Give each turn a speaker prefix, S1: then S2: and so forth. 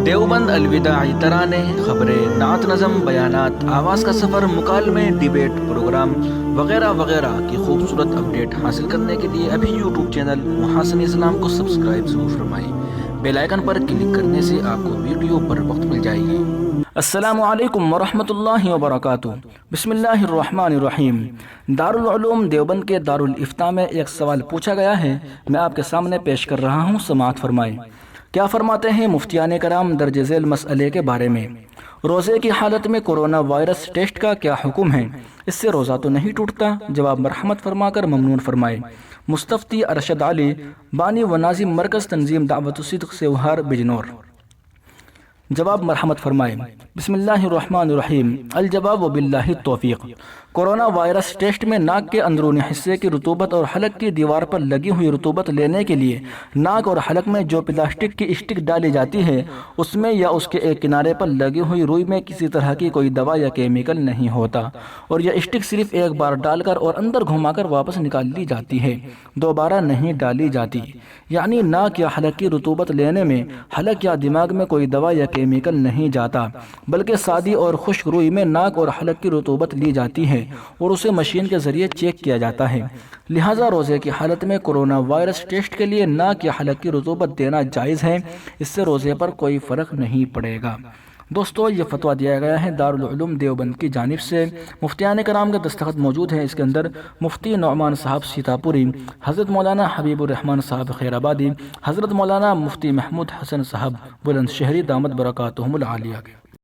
S1: دیوبند الوداعی ترانے، خبریں، نعت نظم، بیانات، آواز کا سفر، مکالمے، ڈیبیٹ، پروگرام وغیرہ وغیرہ کی خوبصورت اپڈیٹ حاصل کرنے کے لیے ابھی یوٹیوب چینل محاسن اسلام کو سبسکرائب ضرور فرمائیں۔ بیل آئیکن پر کلک کرنے سے آپ کو ویڈیو پر وقت مل جائے گی۔ السلام علیکم ورحمۃ اللہ وبرکاتہ۔ بسم اللہ الرحمن الرحیم۔ دارالعلوم دیوبند کے دارالافتاء میں ایک سوال پوچھا گیا ہے، میں آپ کے سامنے پیش کر رہا ہوں، سماعت فرمائیں۔ کیا فرماتے ہیں مفتیان کرام درج ذیل مسئلے کے بارے میں؟ روزے کی حالت میں کورونا وائرس ٹیسٹ کا کیا حکم ہے؟ اس سے روزہ تو نہیں ٹوٹتا؟ جواب مرحمت فرما کر ممنون فرمائے۔ مستفتی ارشد علی، بانی و ناظم مرکز تنظیم دعوت الصدق سیوہار بجنور۔ جواب مرحمت فرمائے۔ بسم اللہ الرحمن الرحیم۔ الجواب باللہ التوفیق۔ کورونا وائرس ٹیسٹ میں ناک کے اندرونی حصے کی رطوبت اور حلق کی دیوار پر لگی ہوئی رطوبت لینے کے لیے ناک اور حلق میں جو پلاسٹک کی اسٹک ڈالی جاتی ہے اس میں یا اس کے ایک کنارے پر لگی ہوئی روئی میں کسی طرح کی کوئی دوا یا کیمیکل نہیں ہوتا، اور یہ اسٹک صرف ایک بار ڈال کر اور اندر گھما کر واپس نکال لی جاتی ہے، دوبارہ نہیں ڈالی جاتی۔ یعنی ناک یا حلق کی رطوبت لینے میں حلق یا دماغ میں کوئی دوا یا کیمیکل نہیں جاتا، بلکہ سادی اور خشک روئی میں ناک اور حلق کی رطوبت لی جاتی ہے اور اسے مشین کے ذریعے چیک کیا جاتا ہے۔ لہٰذا روزے کی حالت میں کورونا وائرس ٹیسٹ کے لیے ناک یا حلق کی رطوبت دینا جائز ہے، اس سے روزے پر کوئی فرق نہیں پڑے گا۔ دوستو، یہ فتویٰ دیا گیا ہے دارالعلوم دیوبند کی جانب سے۔ مفتیان کرام کا دستخط موجود ہے اس کے اندر، مفتی نعمان صاحب سیتاپوری، حضرت مولانا حبیب الرحمن صاحب خیر آبادی، حضرت مولانا مفتی محمود حسن صاحب بلند شہری دامت برکاتہم العالیہ کے۔